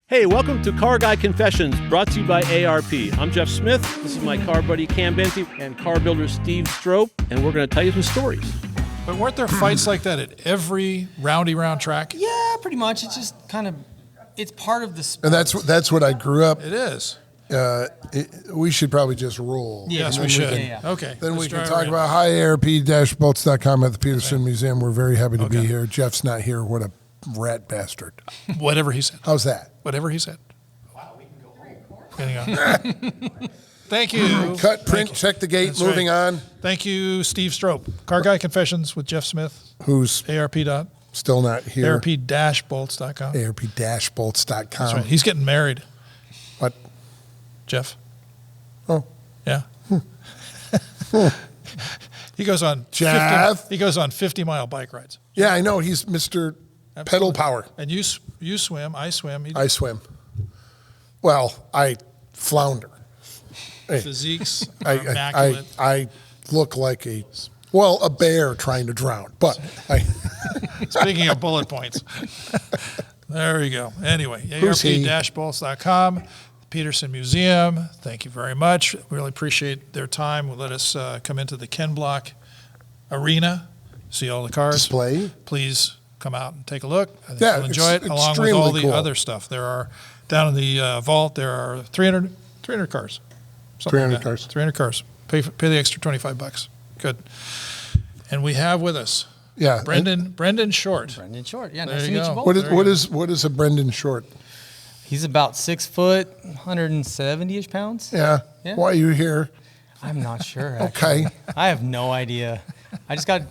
Hey, welcome to Car Guy Confessions, brought to you by ARP. I'm Jeff Smith. This is my car buddy Cam Benty and car builder Steve Strope, and we're going to tell you some stories. But weren't there fights like that at every round track? Yeah, pretty much. It's just kind of, it's part of the sport. And that's what I grew up. It is. We should probably just roll. Yeah, Yes, we should. Yeah. Okay. Then we let's can drive talk around. about hiarp-bolts.com at the Peterson Museum. We're very happy to be here. Jeff's not here. What a rat bastard. Whatever he said. How's that? Whatever he said. Thank you. Cut, print, Thank you. check the gate, That's moving right. on. Thank you, Steve Strope. Car Guy Confessions with Jeff Smith. Who's ARP. still not here. ARP-bolts.com. ARP-bolts.com. That's right. He's getting married, What? Jeff. Oh. Yeah. He goes on Jeff? 50-mile bike rides. Yeah, I know. He's Mr. Pedal Power. And you swim, I swim. I swim. Well, I flounder. Physiques are immaculate. I look like a bear trying to drown. But Speaking of bullet points. There we go. Anyway, Who's he? ARP-bolts.com, Peterson Museum. Thank you very much. Really appreciate their time. Let us come into the Ken Block Arena, see all the cars. display. Please come out and take a look. I think Yeah, you'll enjoy it, it's along with all the extremely cool. other stuff. There are, down in the vault, there are 300 cars. Something 300 like that. cars. 300 cars. Pay the extra $25. Good. And we have with us Yeah. Brendon Short. Brendon Short. Yeah, There nice to you meet go. you both. What is a Brendon Short? He's about 6 foot, 170-ish pounds. Yeah. Yeah. Why are you here? I'm not sure. Actually. Okay. I have no idea. I just got.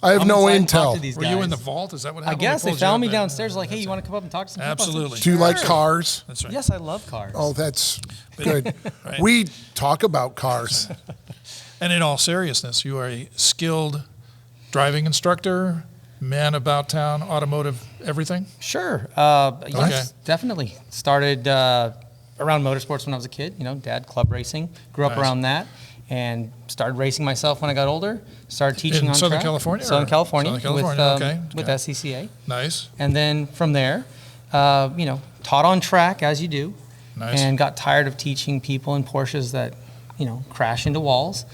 I have no intel. Were you in the vault? Is that what I happened? guess We they pulled you found up me there. downstairs. Like, hey, you want to come up and talk to some people? I said, Absolutely. Do you like "Sure." cars? That's right. Yes, I love cars. Oh, that's good. Right. We talk about cars. And in all seriousness, you are a skilled driving instructor, man about town, automotive, everything? Sure. Okay. Yes, definitely. Started around motorsports when I was a kid. You know, dad club racing. Grew up Nice. around that, and started racing myself when I got older. Started teaching In on Southern track. California, Southern or- California. Southern California, with okay. SCCA. Nice. And then from there, taught on track as you do, Nice. and got tired of teaching people in Porsches that, crash into walls,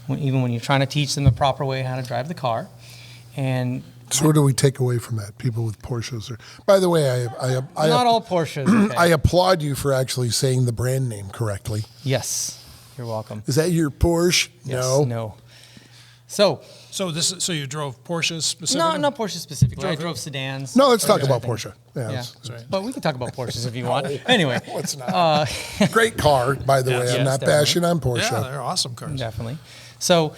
even when you're trying to teach them the proper way how to drive the car. And So what do we take away from that? People with Porsches. By the way, not all Porsches. Okay. I applaud you for actually saying the brand name correctly. Yes, you're welcome. Is that your Porsche? Yes, No. no. So So you drove Porsches specifically? no, not Porsche specifically. I Drove- drove sedans. No, let's talk Okay. about Porsche. Yeah, Yeah, it's- That's right. but we can talk about Porsches if you want. Anyway, Let's not. Great car, by the way. Yes, I'm not definitely. bashing on Porsche. Yeah, they're awesome cars. definitely. So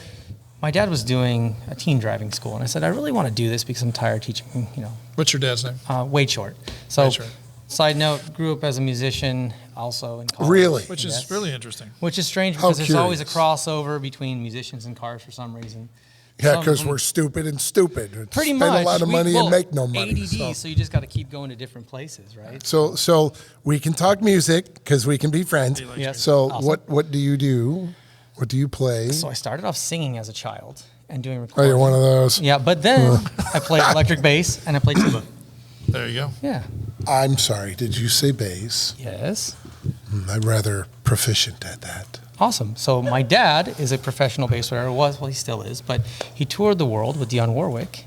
my dad was doing a teen driving school, and I said, I really want to do this because I'm tired of teaching, What's your dad's name? Wade Short. So, Wade Short. side note, grew up as a musician also in college. Really? Which is Yes. really interesting. Which is strange How because there's always a curious. crossover between musicians and cars for some reason. Yeah, Some- because we're stupid and stupid. Pretty Spend much. a lot of money and make no money. ADD, so you just got to keep going to different places, right? So we can talk music because we can be friends. Yes. So Awesome. what do you do? What do you play? So I started off singing as a child and doing Oh, recording. you're one of those. Yeah, but then I played electric bass and I played tuba. There you go. Yeah. I'm sorry. Did you say bass? Yes. I'm rather proficient at that. Awesome. So my dad is a professional bass player. Well, he still is, but he toured the world with Dionne Warwick.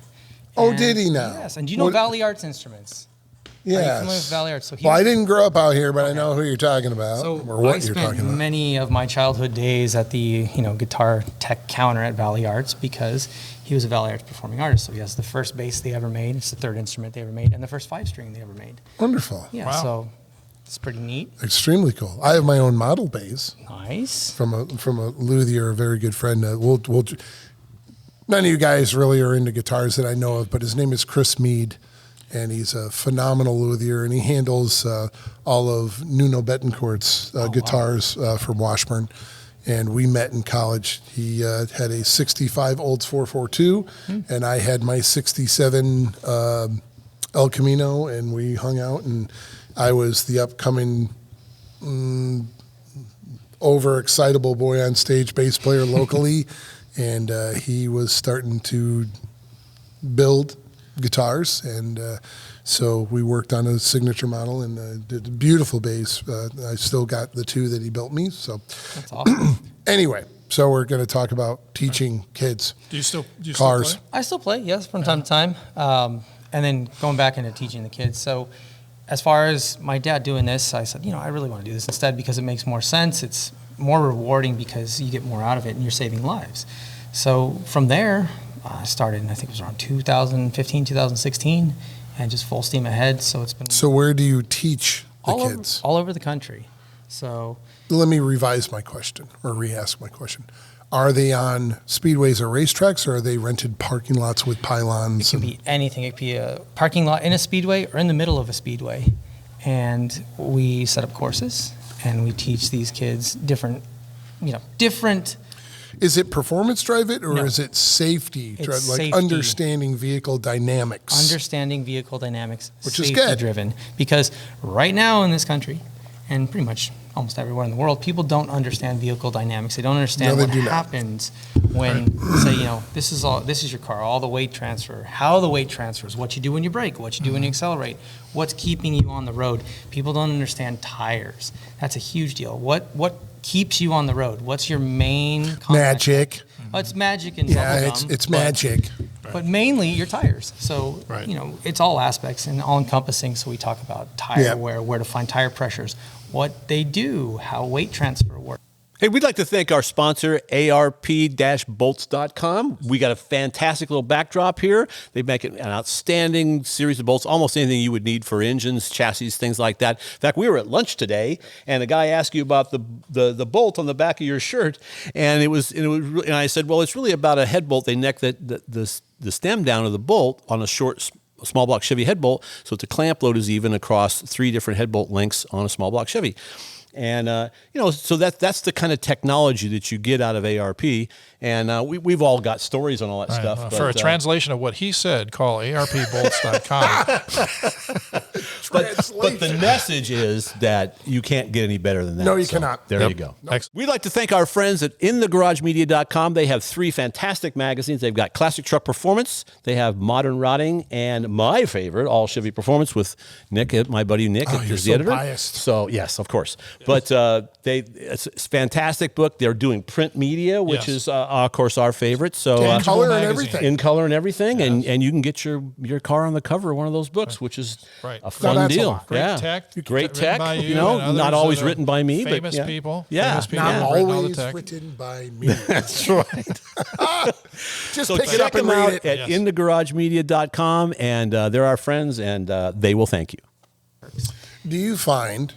Oh, And- did he now? Yes. And do you know What- Valley Arts Instruments? Are you familiar with Yes. Valley Arts? So he Well, I was- didn't grow up out here, but I know who you're talking about So or what I you're spent talking about. many of my childhood days at the guitar tech counter at Valley Arts because he was a Valley Arts performing artist. So he has the first bass they ever made. It's the third instrument they ever made, and the first 5-string they ever made. Wonderful. Yeah. Wow. So it's pretty neat. Extremely cool. I have my own model bass Nice. from a luthier, a very good friend. None of you guys really are into guitars that I know of, but his name is Chris Mead, and he's a phenomenal luthier, and he handles all of Nuno Betancourt's guitars from Washburn. And we met in college. He had a 65 Olds 442, and I had my 67 El Camino, and we hung out, and I was the upcoming overexcitable boy on stage bass player locally, and he was starting to build guitars, and so we worked on a signature model and did a beautiful bass. I still got the 2 that he built me. So That's awesome. anyway, so we're going to talk about teaching kids Do you still cars. play? I still play, yes, from time to time. And then going back into teaching the kids. So as far as my dad doing this, I said, I really want to do this instead because it makes more sense. It's more rewarding because you get more out of it and you're saving lives. So from there, I started, I think it was around 2015, 2016, and just full steam ahead. So it's been So where do you teach the all kids? all over the country. So Let me revise my question or re-ask my question. Are they on speedways or racetracks, or are they rented parking lots with pylons? it can be anything. It could be a parking lot in a speedway or in the middle of a speedway. And we set up courses and we teach these kids different. Is it performance drive it, or No. is it safety? It's drive, like safety. understanding vehicle dynamics? Understanding vehicle dynamics, Which is safety good. driven. Because right now in this country, and pretty much almost everywhere in the world, people don't understand vehicle dynamics. They don't understand No, they what do not. happens when, say, this is your car, all the weight transfer, how the weight transfers, what you do when you brake, what you do when you accelerate, what's keeping you on the road. People don't understand tires. That's a huge deal. What keeps you on the road? What's your main contact? Magic. Well, it's magic and Yeah, bubblegum, it's but- magic. but mainly your tires. So, Right. it's all aspects and all encompassing. So we talk about tire Yeah. wear, where to find tire pressures, what they do, how weight transfer works. Hey, we'd like to thank our sponsor, ARP-bolts.com. We got a fantastic little backdrop here. They make an outstanding series of bolts, almost anything you would need for engines, chassis, things like that. In fact, we were at lunch today, and a guy asked you about the bolt on the back of your shirt, and and I said, well, it's really about a head bolt. They neck the stem down of the bolt on a small block Chevy head bolt, so the clamp load is even across 3 different head bolt lengths on a small block Chevy. And, so that's the kind of technology that you get out of ARP. And we've all got stories on all that stuff. Well, for a translation of what he said, call arpbolts.com. But the message is that you can't get any better than that. No, you So cannot. There Yep. you go. Excellent. We'd like to thank our friends at InTheGarageMedia.com. They have 3 fantastic magazines. They've got Classic Truck Performance. They have Modern Rotting, and my favorite, All Chevy Performance with Nick, my buddy Nick, Oh, is you're the so editor. biased. So yes, of course. But it's a fantastic book. They're doing print media, which Yes. is of course our favorite. So In Tangible color and magazine. everything. in color and everything, and you can get your car on the cover of one of those books, which is Right. a Now fun that's a deal. lot. Great Yeah. tech. Great written tech. by you Not and others always that are written by me, famous but yeah. people. Yeah. Famous people Not have written all the always tech. written by me. That's right. Just So pick it check up and them read out it. at Yes. InTheGarageMedia.com, and they're our friends, and they will thank you. Do you find,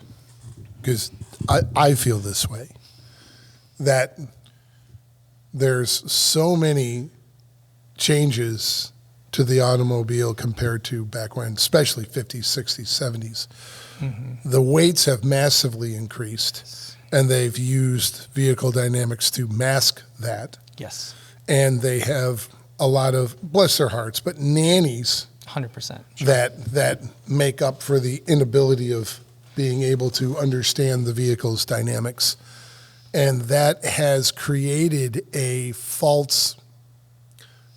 because I feel this way, that there's so many changes to the automobile compared to back when, especially 50s, 60s, 70s. The weights have massively increased, and they've used vehicle dynamics to mask that. Yes, And they have a lot of, bless their hearts, but nannies 100%. that make up for the inability of being able to understand the vehicle's dynamics. And that has created a false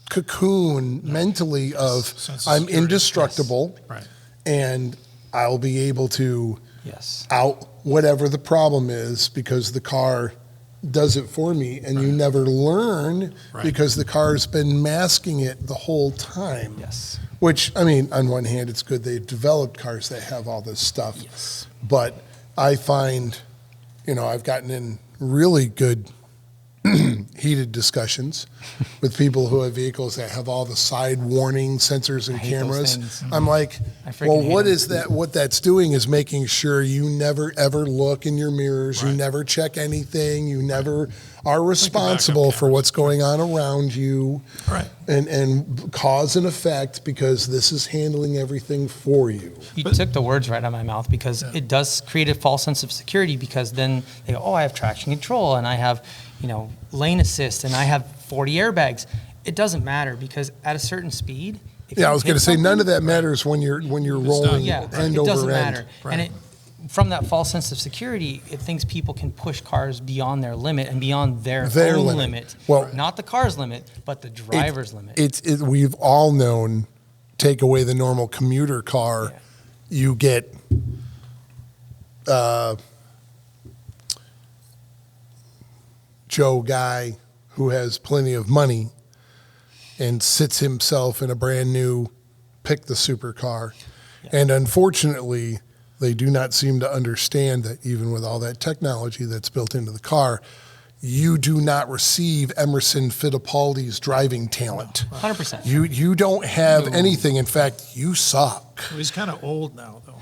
cocoon mentally of Sense of I'm security. indestructible Right. and I'll be able to Yes. out whatever the problem is because the car does it for me, and you never learn Right. because the car's been masking it the whole time. Yes. Which, I mean, on one hand, it's good they've developed cars that have all this stuff. Yes. But I find, I've gotten in really good heated discussions with people who have vehicles that have all the side warning sensors and I hate those cameras. things. I'm like, I freaking well, hate what them. is that? What that's doing is making sure you never ever look in your mirrors. You Right. never check anything. You never are responsible for cameras. what's going on around you. Right. And cause and effect, because this is handling everything for you. You took the words right out of my mouth, because it does create a false sense of security, because then they go, oh, I have traction control and I have, lane assist and I have 40 airbags. It doesn't matter, because at a certain speed. if Yeah, you I was going hit to say none something- of that matters when you're rolling Yeah, end it over doesn't end. matter. Right. And from that false sense of security, it thinks people can push cars beyond their limit and beyond their own limit. limit. Well, not the car's limit, but the driver's limit. We've all known take away the normal commuter car, you get Joe guy who has plenty of money and sits himself in a brand new pick the supercar. And unfortunately, they do not seem to understand that even with all that technology that's built into the car, you do not receive Emerson Fittipaldi's driving talent. 100%. You don't have anything. In fact, you suck. Well, he's kind of old now, though.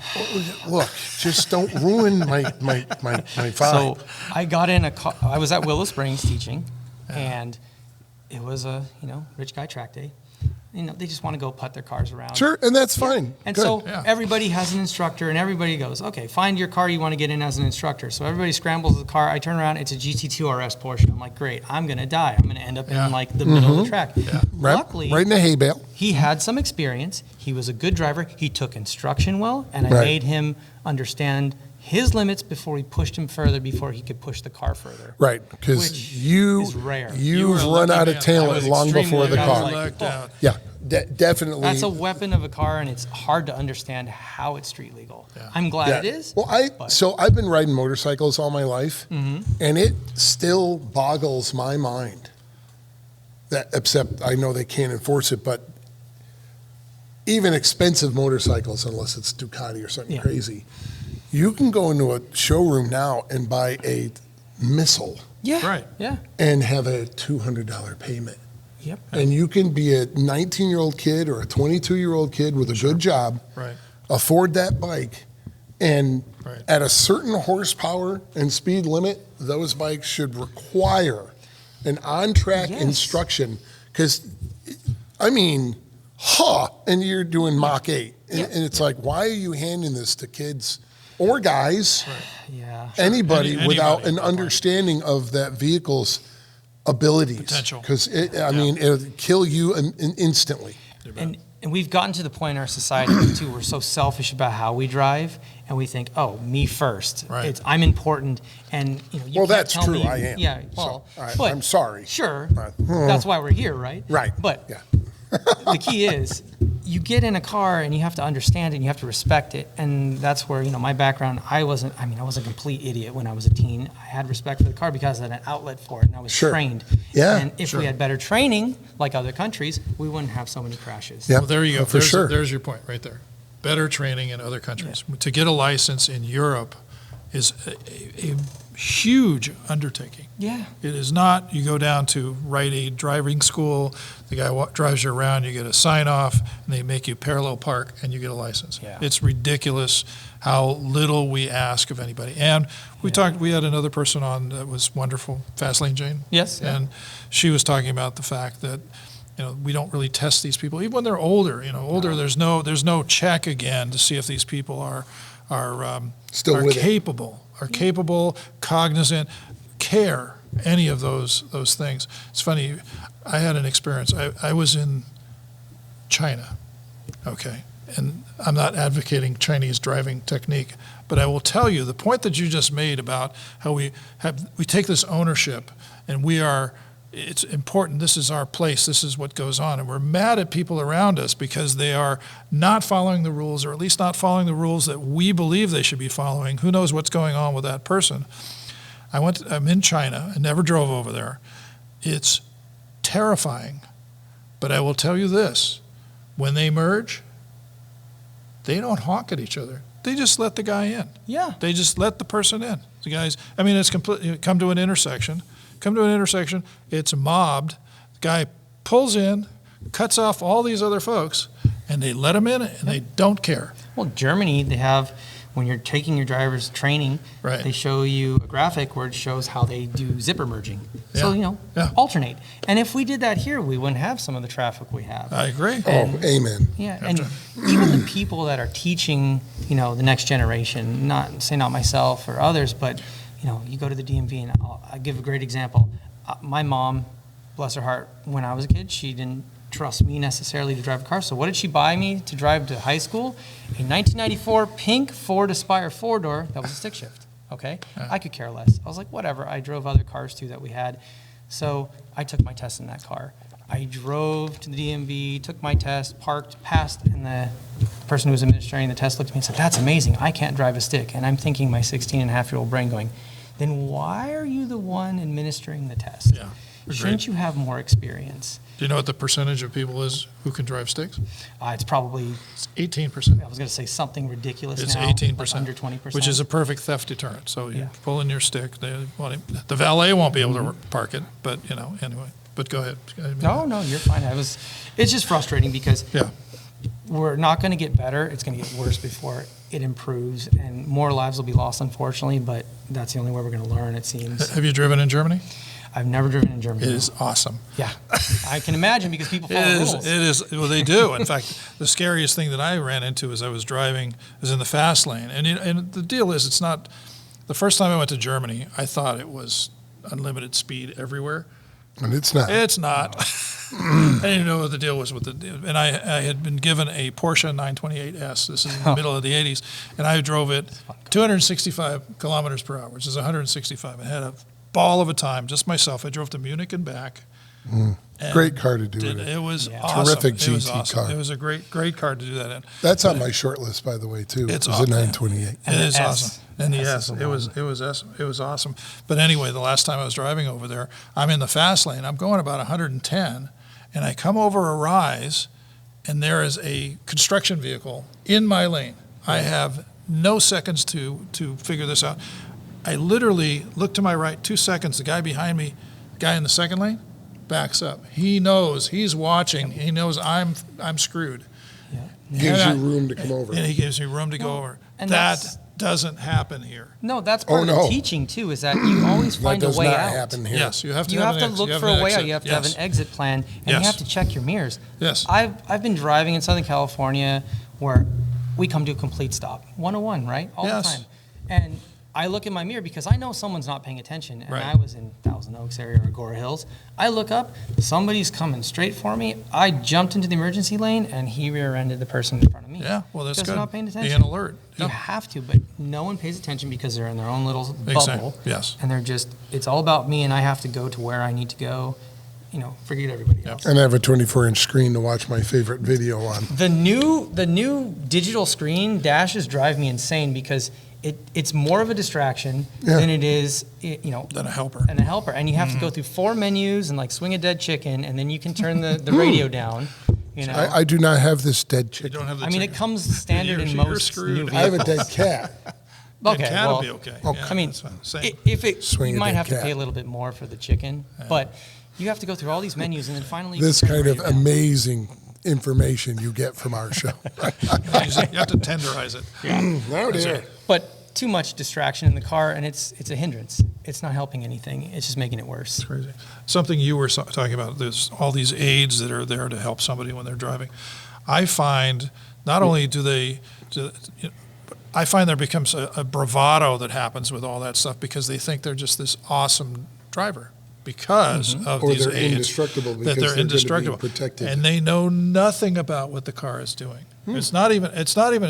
Look, just don't ruin my vibe. So I got in a car. I was at Willow Springs teaching, and it was a rich guy track day. They just want to go putt their cars around. Sure, and that's fine. And Good. so everybody has an instructor, and everybody goes, okay, find your car you want to get in as an instructor. So everybody scrambles the car. I turn around, it's a GT2 RS Porsche. I'm like, great, I'm going to die. I'm going to end up in like the middle of the track. Luckily, right in the hay bale. he had some experience. He was a good driver. He took instruction well, and I Right. made him understand his limits before we pushed him further, before he could push the car further. Right, because Which you is rare. You were you've a run lucky out of man. I talent was long extremely before the lucky. I was car. like, Lucked out. Yeah, definitely. That's a weapon of a car, and it's hard to understand how it's street legal. I'm glad it is. Well, but- I've been riding motorcycles all my life, Mm-hmm. and it still boggles my mind that, except I know they can't enforce it, but even expensive motorcycles, unless it's Ducati or something Yeah. crazy, you can go into a showroom now and buy a missile Yeah. Right. Yeah. and have a $200 payment. Yep. And you can be a 19-year-old kid or a 22-year-old kid with a good job, Right. afford that bike, and Right. at a certain horsepower and speed limit, those bikes should require an on-track Yes. instruction. Because, and you're doing Mach 8. And it's like, why are you handing this to kids or guys, Yeah. anybody, Anybody. without an understanding of that vehicle's abilities? Potential. Because, it'll kill you instantly. And we've gotten to the point in our society too, we're so selfish about how we drive, and we think, oh, me first. Right. I'm important, and you Well, can't that's tell true, me- I am. Yeah. Well, So, but I'm sorry. Sure. But- That's why we're here, right? Right. But Yeah. the key is, you get in a car and you have to understand it and you have to respect it, and that's where my background. I was a complete idiot when I was a teen. I had respect for the car because I had an outlet for it, and I was Sure. trained. Yeah, And if sure. we had better training, like other countries, we wouldn't have so many crashes. Yeah. Well, there you go. For sure. There's your point right there. Better training in other countries. To get a license in Europe is a huge undertaking. Yeah. It is not, you go down to Rite Aid driving school, the guy drives you around, you get a sign off, and they make you parallel park, and you get a license. Yeah. It's ridiculous how little we ask of anybody. And we had another person on that was wonderful, Fastlane Jane. Yes. And she was talking about the fact that, we don't really test these people, even when they're older, there's no check again to see if these people are Still are with it. capable, cognizant, care, any of those things. It's funny, I had an experience. I was in China, okay, and I'm not advocating Chinese driving technique, but I will tell you the point that you just made about how we take this ownership and it's important, this is our place, this is what goes on, and we're mad at people around us because they are not following the rules, or at least not following the rules that we believe they should be following. Who knows what's going on with that person? I'm in China, I never drove over there. It's terrifying, but I will tell you this, when they merge, they don't honk at each other. They just let the guy in. Yeah. They just let the person in. The guys, it's completely, come to an intersection, it's mobbed, the guy pulls in, cuts off all these other folks, and they let him in, and they don't care. Well, Germany, they have, when you're taking your driver's training, Right. they show you a graphic where it shows how they do zipper merging. So, Yeah. alternate. And if we did that here, we wouldn't have some of the traffic we have. I agree. Oh, amen. Yeah, and even the people that are teaching, the next generation, not myself or others, but, you go to the DMV, and I'll give a great example. My mom, bless her heart, when I was a kid, she didn't trust me necessarily to drive a car. So what did she buy me to drive to high school? A 1994 pink Ford Aspire four-door that was a stick shift, okay? I could care less. I was like, whatever. I drove other cars, too, that we had. So I took my test in that car. I drove to the DMV, took my test, parked, passed, and the person who was administering the test looked at me and said, "That's amazing. I can't drive a stick." And I'm thinking, my 16-and-a-half-year-old brain going, then why are you the one administering the test? Yeah, Shouldn't you have more experience? Do you know what the percentage of people is who can drive sticks? It's probably, It's 18%. I was going to say something ridiculous It's now. 18%, like under 20%. which is a perfect theft deterrent. So you Yeah. pull in your stick. The valet won't be able to park it, but anyway. But go ahead. No, you're fine. It's just frustrating because Yeah. we're not going to get better. It's going to get worse before it improves, and more lives will be lost, unfortunately, but that's the only way we're going to learn, it seems. Have you driven in Germany? I've never driven in Germany. It is awesome. Yeah. I can imagine because people follow rules. It is. Well, they do. In fact, the scariest thing that I ran into as I was driving is in the fast lane. And the deal is, it's not, the first time I went to Germany, I thought it was unlimited speed everywhere. And it's not. It's not. I didn't know what the deal was with and I had been given a Porsche 928S. This is in the middle of the 80s, and I drove it 265 kilometers per hour, which is 165. I had a ball of a time, just myself. I drove to Munich and back. And Great car to do it in. It was Yeah. awesome. Terrific It was GT awesome. car. It was a great car to do that in. That's on my short list, by the way, too. It's It was a awesome. 928. It And the is S. awesome. And the S S, is the it was awesome. But anyway, the last time I was driving over there, I'm in the fast lane. I'm going about 110, and I come over a rise, and there is a construction vehicle in my lane. I have no seconds to figure this out. I literally look to my right, 2 seconds. The guy behind me, the guy in the second lane, backs up. He knows. He's watching. He knows I'm screwed. Gives And you room to come over. And he gives me room to go over. and That that's- doesn't happen here. No, that's Oh, part no. of teaching, too, is that you always That find a does way not out. happen here. Yes, you have to You have have to an exit. look You have for an a way out. exit. You have to Yes. have an exit plan, and Yes. you have to check your mirrors. Yes. I've been driving in Southern California where we come to a complete stop, 101, right? All Yes. the time. And I look in my mirror because I know someone's not paying attention. And Right. I was in Thousand Oaks area or Agora Hills. I look up, somebody's coming straight for me. I jumped into the emergency lane, and he rear-ended the person in front of me. Yeah, well, that's because good. they're not paying Be attention. an alert. You Yeah. have to, but no one pays attention because they're in their own little Exactly. bubble. Yes. And they're just, it's all about me, and I have to go to where I need to go. Forget everybody else. And I have a 24-inch screen to watch my favorite video on. The new digital screen dashes drive me insane because it's more of a distraction Yeah. than it is, Then a helper. and a helper. And you have to go through 4 menus and like swing a dead chicken, and then you can turn the radio down. I do not have this dead You chicken. don't have the I mean, it ticket. comes standard in You're most screwed. new I have a vehicles. dead cat. Okay, It can well, be okay. okay. Yeah, I mean, that's fine. Same. if it, Swing you a might dead have to cat. pay a little bit more for the chicken, but you have to go through all these menus, and then finally you This can turn kind the of radio down. amazing information you get from our show. You have to tenderize it. Oh, dear. But too much distraction in the car, and it's a hindrance. It's not helping anything. It's just making it worse. Crazy. Something you were talking about, there's all these aids that are there to help somebody when they're driving. I find not only I find there becomes a bravado that happens with all that stuff because they think they're just this awesome driver because of Or these they're aids. indestructible because that they're they're gonna be indestructible. protected. And they know nothing about what the car is doing. It's not even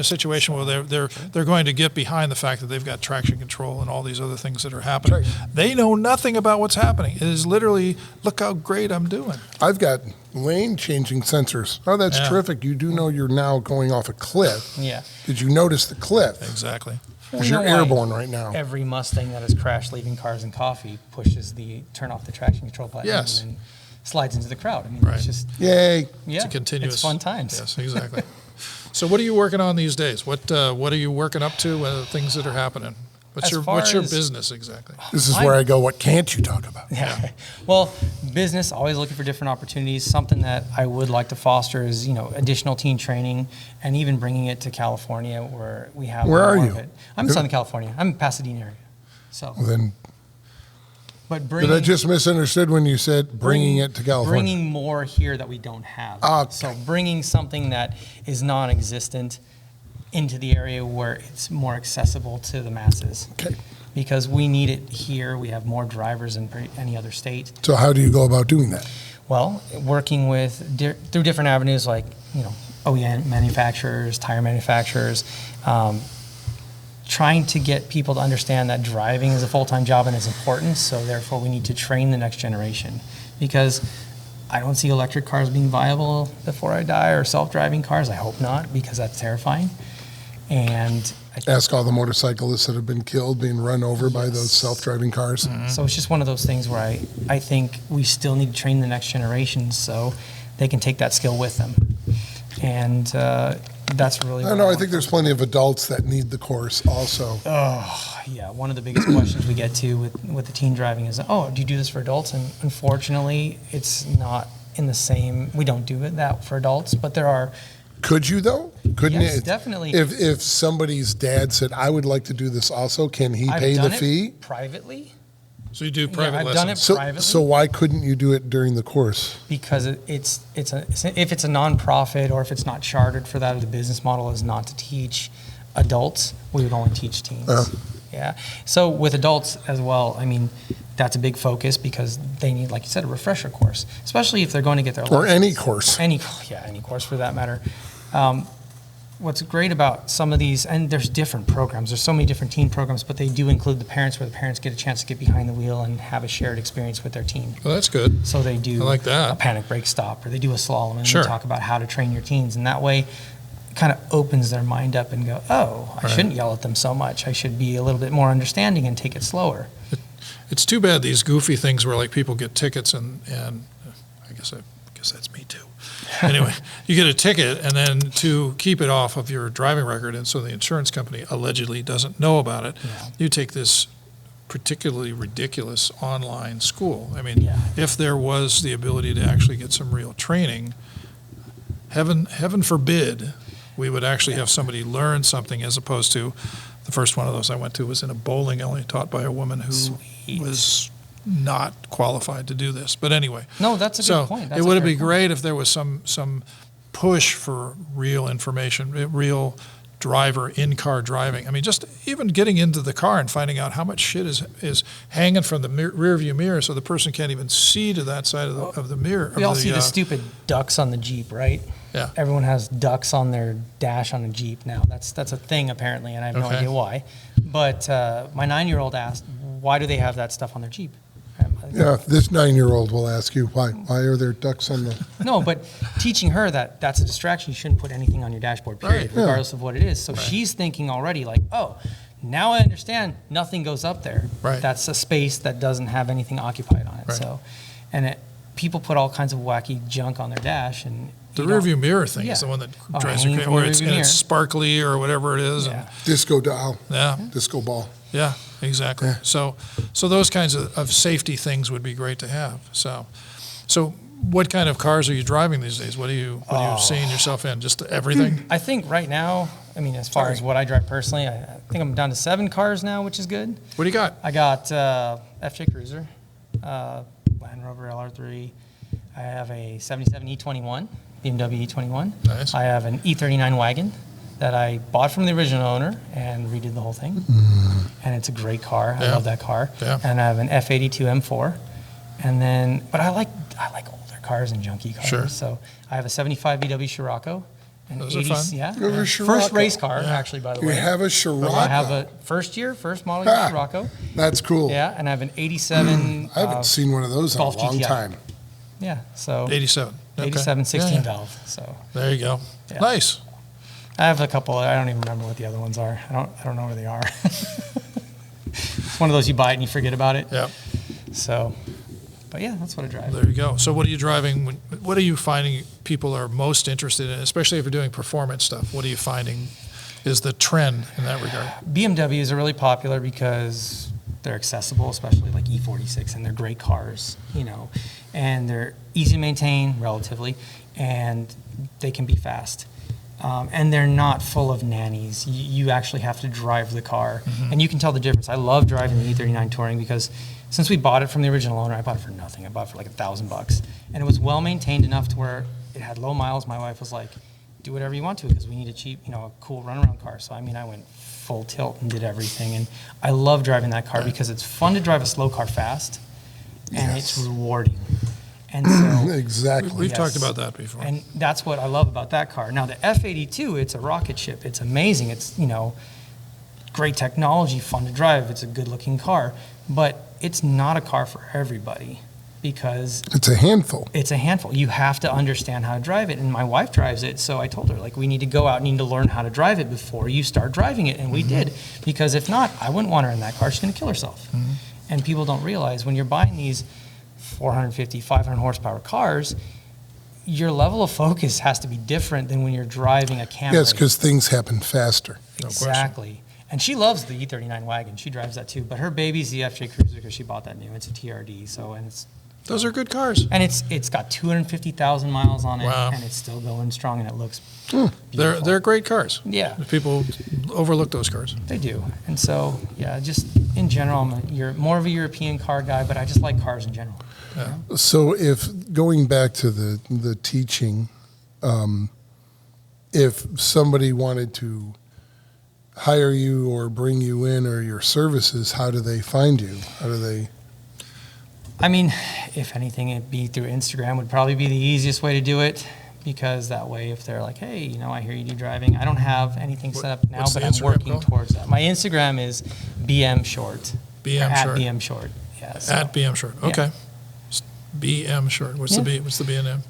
a situation where they're going to get behind the fact that they've got traction control and all these other things that are happening. They know nothing about what's happening. It is literally, look how great I'm doing. I've got lane changing sensors. Oh, that's Yeah. terrific. You do know you're now going off a cliff. Yeah. Did you notice the cliff? Exactly. Because You you're know why airborne right now. Every Mustang that has crashed leaving Cars and Coffee pushes the turn off the traction control button Yes. and then slides into the crowd. I mean, Right. it's just, Yay. yeah, It's a continuous. it's fun times. Yes, exactly. So what are you working on these days? What are you working up to? Things that are happening? What's As far your as- business exactly? This is where I go, what can't you talk about? Yeah. Well, business, always looking for different opportunities. Something that I would like to foster is, additional teen training and even bringing it to California where we have Where are more you? of it. I'm in Southern California. I'm in Pasadena area. So, Well, then, but did bringing, I just misunderstood when you said bringing it to California? Bringing more here that we don't have. Okay. So bringing something that is non-existent into the area where it's more accessible to the masses. Okay. Because we need it here. We have more drivers than any other state. So how do you go about doing that? Well, working with through different avenues like OEM manufacturers, tire manufacturers, trying to get people to understand that driving is a full-time job and is important. So therefore, we need to train the next generation because I don't see electric cars being viable before I die, or self-driving cars. I hope not, because that's terrifying. And Ask all the motorcyclists that have been killed, being run over by those self-driving cars. so it's just one of those things where I think we still need to train the next generation so they can take that skill with them. And that's really I what don't know. I want. think there's plenty of adults that need the course also. Yeah, one of the biggest questions we get to with the teen driving is, oh, do you do this for adults? And unfortunately, it's not in the same, we don't do that for adults, but there are. Could you though? Couldn't Yes, it? definitely. If somebody's dad said, I would like to do this also, can he I've pay the done it fee? privately. So you do private I've lessons. done it So, privately. so why couldn't you do it during the course? Because if it's a nonprofit, or if it's not chartered for that, or the business model is not to teach adults, we would only teach teens. Yeah. So with adults as well, I mean, that's a big focus because they need, like you said, a refresher course, especially if they're going to get their Or license. any course. Any course for that matter. What's great about some of these, and there's different programs, there's so many different teen programs, but they do include the parents, where the parents get a chance to get behind the wheel and have a shared experience with their teen. Well, that's good. So they do I like that. a panic brake stop, or they do a slalom, and Sure. they talk about how to train your teens. And that way, it kind of opens their mind up and go, oh, I Right. shouldn't yell at them so much. I should be a little bit more understanding and take it slower. It's too bad these goofy things where like people get tickets and I guess that's me too. Anyway, you get a ticket and then to keep it off of your driving record, and so the insurance company allegedly doesn't know about it, you take this particularly ridiculous online school. I mean, Yeah. if there was the ability to actually get some real training, heaven forbid we would actually have somebody learn something, as opposed to the first one of those I went to was in a bowling alley taught by a woman who Sweet. was not qualified to do this. But anyway, No, that's a so good point. That's it a would fair be point. great if there was some push for real information, real driver in-car driving. I mean, just even getting into the car and finding out how much shit is hanging from the rear view mirror, so the person can't even see to that side of the mirror. We all see the stupid ducks on the Jeep, right? Yeah. Everyone has ducks on their dash on a Jeep now. That's a thing apparently, and I have no Okay. idea why. But my 9-year-old asked, why do they have that stuff on their Jeep? Yeah, this 9-year-old will ask you, why are there ducks on the, No, but teaching her that that's a distraction. You shouldn't put anything on your dashboard, period, Right. regardless of what it is. So she's thinking already like, oh, now I understand nothing goes up there. Right. That's a space that doesn't have anything occupied on it. Right. So, and people put all kinds of wacky junk on their dash, and The you rear don't- view mirror thing Yeah. is the one that Oh, drives you hanging crazy, from where the it's, rearview and mirror. it's sparkly or whatever it is. Yeah. disco doll, Yeah. disco ball? Yeah, exactly. So those kinds of safety things would be great to have. So what kind of cars are you driving these days? What are you seeing yourself in? Just everything? I think right now, I mean, as far as what I drive personally, I think I'm down to 7 cars now, which is good. What do you got? I got FJ Cruiser, Land Rover LR3. I have a 77 E21, BMW E21. Nice. I have an E39 wagon that I bought from the original owner and redid the whole thing. And it's a great car. I Yeah. love that car. Yeah. And I have an F82 M4. And then, but I like older cars and junky cars. Sure. So I have a 75 VW Scirocco. An Those are 80, fun. yeah. You have a yeah. Scirocco? First race car, Yeah. actually, by the You way. have a Scirocco? I have a first model year Ah. Scirocco. That's cool. Yeah, and I have an 87. I haven't seen one of those in a Golf long GTI. time. Yeah, so 87. Okay. 87 16 Yeah, yeah. valve. So There you go. Yeah. Nice. I have a couple. I don't even remember what the other ones are. I don't know where they are. It's one of those you buy it and you forget about it. Yeah. So, but yeah, that's what I drive. There you go. So what are you driving? What are you finding people are most interested in, especially if you're doing performance stuff? What are you finding is the trend in that regard? BMWs are really popular because they're accessible, especially like E46, and they're great cars, and they're easy to maintain relatively, and they can be fast. And they're not full of nannies. You actually have to drive the car, and you can tell the difference. I love driving the E39 Touring because since we bought it from the original owner, I bought it for nothing. I bought it for like $1,000, and it was well maintained enough to where it had low miles. My wife was like, "Do whatever you want to," because we need a cheap, a cool runaround car. So I mean, I went full tilt and did everything, and I love driving that car because it's fun to drive a slow car fast, and it's rewarding. And so Exactly. We've Yes. talked about that before. and that's what I love about that car. Now, the F82, it's a rocket ship. It's amazing. It's, great technology, fun to drive. It's a good-looking car. But it's not a car for everybody. because It's a handful. it's a handful. You have to understand how to drive it. And my wife drives it, so I told her, like, we need to go out and need to learn how to drive it before you start driving it. And we did, because if not, I wouldn't want her in that car. She's going to kill herself. And people don't realize when you're buying these 450, 500 horsepower cars, your level of focus has to be different than when you're driving a Camry. Yes, because things happen faster. Exactly. And she loves the E39 wagon. She drives that too. But her baby's the FJ Cruiser because she bought that new. It's a TRD. So, and Those are good cars. it's got 250,000 miles on it, Wow. and it's still going strong, and it looks They're great cars. yeah, People overlook those cars. they do. And so yeah, just in general, you're more of a European car guy, but I just like cars in general. So if going back to the teaching, if somebody wanted to hire you or bring you in or your services, how do they find you? How do they? I mean, if anything, it'd be through Instagram would probably be the easiest way to do it, because that way, if they're like, hey, you know, I hear you do driving, I don't have anything set up now, what's but the I'm Instagram working called? towards that. My Instagram is BM Short. BM Or Short. At BM Short. Yeah. So, At BM Short. Okay. BM Short. What's the B? What's the B in name?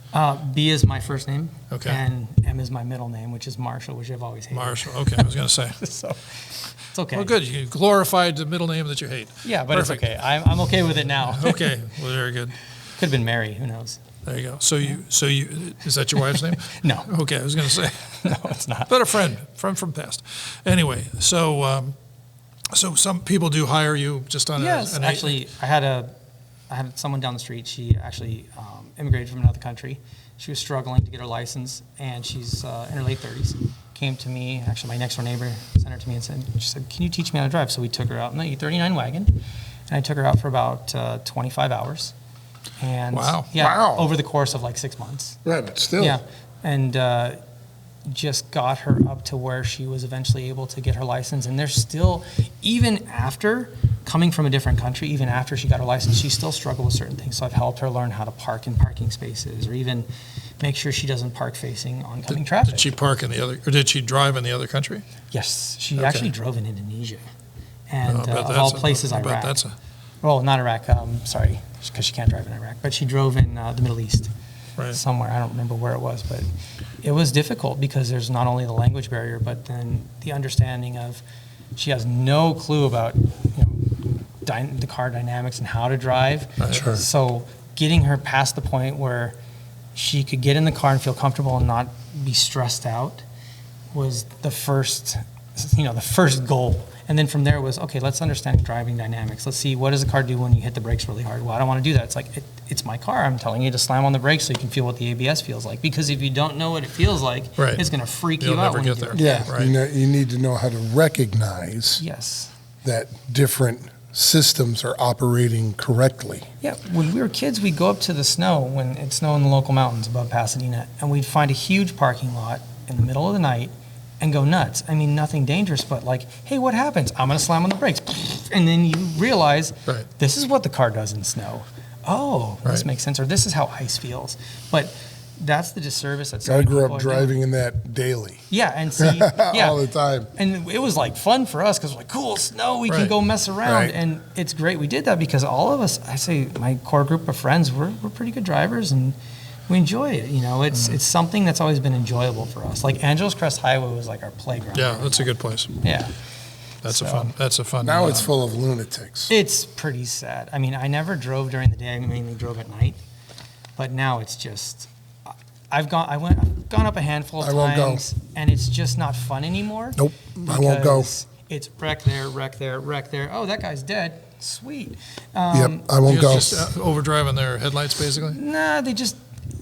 B is my first name. Okay. And M is my middle name, which is Marshall, which I've always hated. Marshall. Okay, I was going to say. So it's okay. Well, good. You glorified the middle name that you hate. Yeah, but Perfect. it's okay. I'm okay with it now. Okay. Well, very good. Could have been Mary. Who knows? There you go. So you is that your wife's name? No. Okay, I was going to say. No, it's not. But a friend from past. Anyway, so some people do hire you just on Yes, an actually, I had someone down the street. She actually immigrated from another country. She was struggling to get her license, and she's in her late 30s. Came to me, actually my next door neighbor sent her to me and she said, can you teach me how to drive? So we took her out in the E39 wagon, and I took her out for about 25 hours. And Wow. yeah, Wow. over the course of like 6 months. Right, but still. Yeah, and just got her up to where she was eventually able to get her license. And there's still, even after coming from a different country, even after she got her license, she still struggled with certain things. So I've helped her learn how to park in parking spaces, or even make sure she doesn't park facing oncoming traffic. Did she park in the other, or did she drive in the other country? Yes, she Okay. actually drove in Indonesia, and I bet of that's all a- places, I bet Iraq. that's a- Well, not Iraq. Sorry, because she can't drive in Iraq. But she drove in the Middle East, Right. somewhere. I don't remember where it was, but it was difficult because there's not only the language barrier, but then the understanding of she has no clue about the car dynamics and how to drive. Right. Sure. So getting her past the point where she could get in the car and feel comfortable and not be stressed out was the first goal. And then from there it was, okay, let's understand driving dynamics. Let's see, what does the car do when you hit the brakes really hard? Well, I don't want to do that. It's like, it's my car. I'm telling you to slam on the brakes so you can feel what the ABS feels like. Because if you don't know what it feels like, Right. it's going to freak You'll you out never when get you do there. it. Yeah, Right. you need to know how to recognize Yes. that different systems are operating correctly. Yeah, when we were kids, we'd go up to the snow when it snowed in the local mountains above Pasadena, and we'd find a huge parking lot in the middle of the night and go nuts. I mean, nothing dangerous, but like, hey, what happens? I'm going to slam on the brakes. And then you realize, Right. this is what the car does in snow. Oh, this Right. makes sense. Or this is how ice feels. But that's the disservice that so I many grew people up are doing. driving in that daily, Yeah, and see, yeah. all the time. And it was like fun for us because like, cool, snow, we can Right. go mess around. Right. And it's great we did that because all of us, I say my core group of friends, we're pretty good drivers and we enjoy it. You know, it's something that's always been enjoyable for us. Like Angeles Crest Highway was like our playground. Yeah, that's a good place. Yeah. That's a So- fun. That's a fun. Now it's full of lunatics. It's pretty sad. I mean, I never drove during the day. I mainly drove at night. But now it's just, I've gone up a handful of I won't go. times, and it's just not fun anymore. Nope, I won't go. because It's wreck there, wreck there, wreck there. Oh, that guy's dead. Sweet. Yep, I won't You go. guys just overdriving their headlights, basically. Nah, they just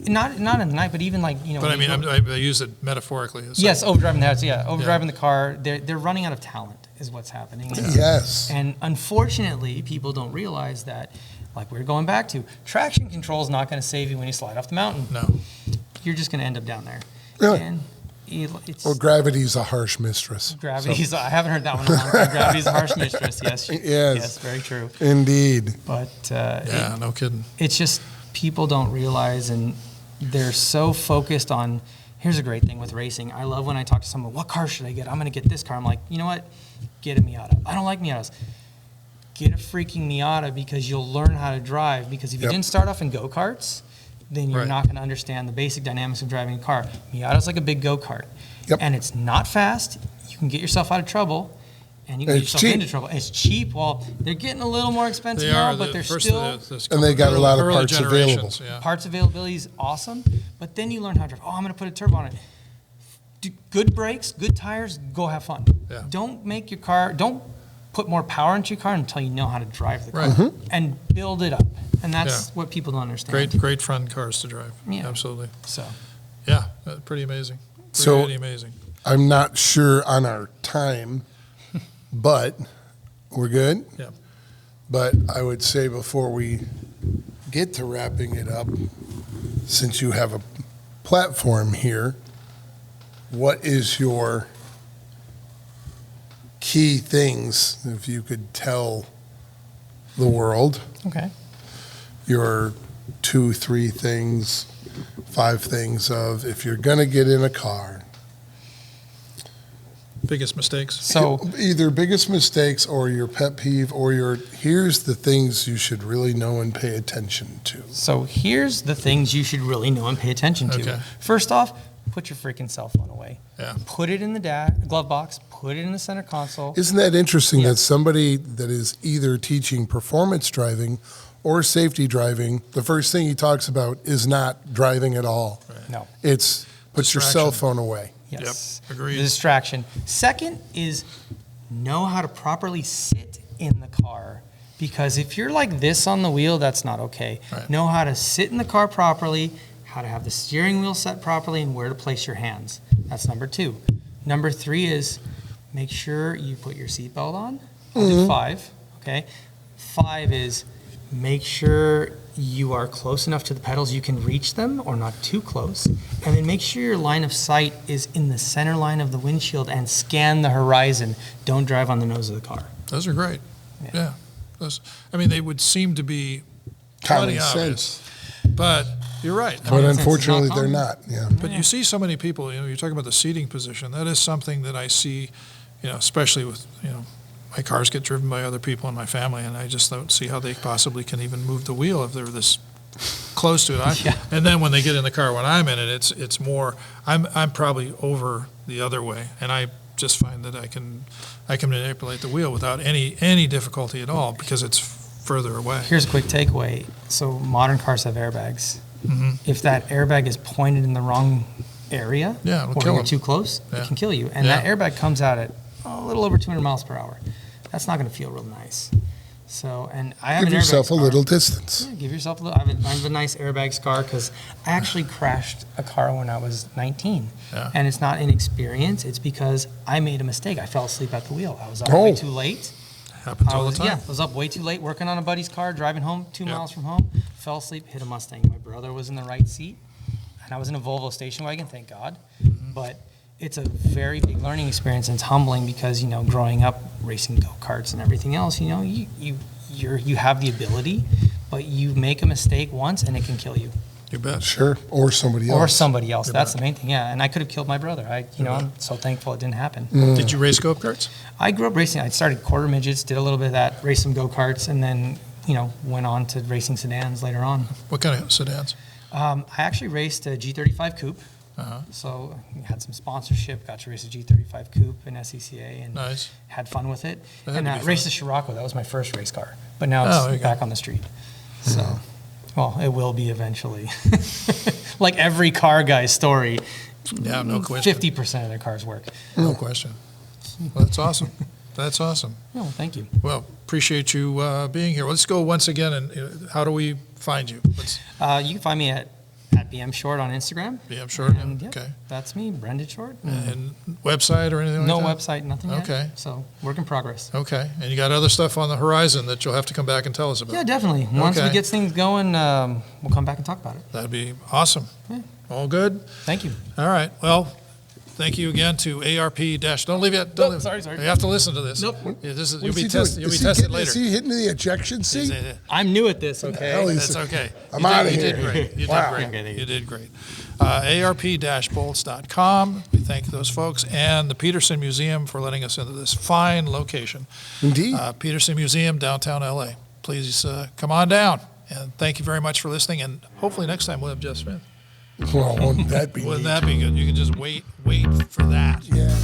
not in the night, but even like But I when you mean, go- I use it metaphorically. It's yes, like- overdriving the house. Yeah, overdriving the car. They're running out of talent, is what's happening. Yes. And unfortunately, people don't realize that, like we're going back to, traction control is not going to save you when you slide off the mountain. No. You're just going to end up down there. Really? And it's Well, gravity's a harsh mistress. gravity's. I haven't heard that one in a long time. Gravity's a harsh mistress. Yes. Yes. Yes. Very true. Indeed. But Yeah, no kidding. it's just people don't realize, and they're so focused on. Here's a great thing with racing. I love when I talk to someone. What car should I get? I'm going to get this car. I'm like, you know what? Get a Miata. I don't like Miatas. get a freaking Miata because you'll learn how to drive. Because if you Yep. didn't start off in go-karts, then you're Right. not going to understand the basic dynamics of driving a car. Miata's like a big go-kart. Yep. And it's not fast. You can get yourself out of trouble. And you can And get it's yourself cheap. into trouble. And it's cheap. Well, they're getting a little more expensive They now, are, but they're first still... And they got a lot of early parts generations, available. Yeah. Parts availability is awesome, but then you learn how to drive. Oh, I'm going to put a turbo on it. Do good brakes, good tires, go have fun. Yeah. Don't put more power into your car until you know how to drive the car. Right. Mm-hmm. And build it up. And that's Yeah. what people don't understand. Great fun cars to drive. Yeah. Absolutely. So, Yeah, pretty amazing. So- Pretty amazing. I'm not sure on our time, but we're good. Yeah. But I would say before we get to wrapping it up, since you have a platform here, what is your key things, if you could tell the world, okay. your 2, 3 things, 5 things of if you're going to get in a car, Biggest mistakes. So, either biggest mistakes or your pet peeve or your here's the things you should really know and pay attention to. so here's the things you should really know and pay attention to. Okay. First off, put your freaking cell phone away. Yeah. Put it in the glove box. Put it in the center console. Isn't that interesting Yeah. that somebody that is either teaching performance driving or safety driving, the first thing he talks about is not driving at all. No. It's put your cell Distraction. phone away. Yes. Yep, agreed. The distraction. Second is know how to properly sit in the car. Because if you're like this on the wheel, that's not okay. Right. Know how to sit in the car properly, how to have the steering wheel set properly, and where to place your hands. That's number 2. Number 3 is make sure you put your seatbelt on. I'll do 5, okay? 5 is make sure you are close enough to the pedals you can reach them or not too close. And then make sure your line of sight is in the center line of the windshield and scan the horizon. Don't drive on the nose of the car. Those are great. Yeah. Yeah. They would seem to be Common plenty obvious. sense. But you're right. But Common sense is unfortunately, not they're common. not. Yeah. But you see so many people, you're talking about the seating position. That is something that I see, especially with, my cars get driven by other people in my family, and I just don't see how they possibly can even move the wheel if they're this close to it. Yeah. And then when they get in the car, when I'm in it, it's more, I'm probably over the other way, and I just find that I can manipulate the wheel without any difficulty at all because it's further away. Here's a quick takeaway. So modern cars have airbags. Mhm. If that airbag is pointed in the wrong area, Yeah, it'll or kill you're 'em. too close, Yeah. it can kill you. And Yeah. that airbag comes out at a little over 200 miles per hour. That's not going to feel real nice. So, and I have Give an airbag yourself a scar. little distance. Yeah, give yourself a little. I have a nice airbag scar because I actually crashed a car when I was 19. Yeah. And it's not inexperience. It's because I made a mistake. I fell asleep at the wheel. I was up Oh. way too late. Happens I all was, the time. I was up way too late working on a buddy's car, driving home 2 Yeah. miles from home, fell asleep, hit a Mustang. My brother was in the right seat, and I was in a Volvo station wagon, thank God. Mm-hmm. But it's a very big learning experience, and it's humbling because, growing up racing go-karts and everything else, you have the ability, but you make a mistake once and it can kill you. You bet. Sure. Or somebody else. Or somebody else. You That's bet. the main thing, yeah. And I could have killed my brother. You I'm bet. so thankful it didn't happen. Did you race go-karts? I grew up racing. I started quarter midgets, did a little bit of that, raced some go-karts, and then, went on to racing sedans later on. What kind of sedans? I actually raced a G35 Coupe, Uh-huh. so had some sponsorship, got to race a G35 Coupe in SCCA, and Nice. had fun with it. That had And to I be raced a Scirocco. That was my first race car, but now Oh, there you it's go. back on the street. So, well, it will be eventually. Like every car guy's story, Yeah, no question. 50% of their cars work. No question. Well, that's awesome. That's awesome. Oh, thank you. Well, appreciate you being here. Let's go once again, and how do we find you? Let's You can find me at BM Short on Instagram. be, I'm sure. And, yeah, Okay. that's me, Brendon Short. And website or anything like No that? website, nothing yet. Okay. So, work in progress. Okay. And you got other stuff on the horizon that you'll have to come back and tell us about. Yeah, definitely. Once Okay. we get things going, we'll come back and talk about it. That'd be awesome. Yeah. All good? Thank you. All right. Well, thank you again to ARP dash. Don't leave yet. Don't Nope, leave. sorry. You have to listen to this. Nope. Yeah, this is, What you'll is be he tested. doing? You'll be Is he tested getting- later. Is he hitting the ejection seat? I'm new at this, okay? hell is- That's okay. I'm You did- outta You here. did great. You Wow. did Okay, great. thank You did great. arp-bolts.com. We thank those folks, and the Peterson Museum for letting us into this fine location. Indeed. Peterson Museum, downtown LA. Please come on down, and thank you very much for listening, and hopefully next time we'll have Jeff Smith. Well, wouldn't that be Wouldn't neat? that be good? You can just wait for that. Yeah.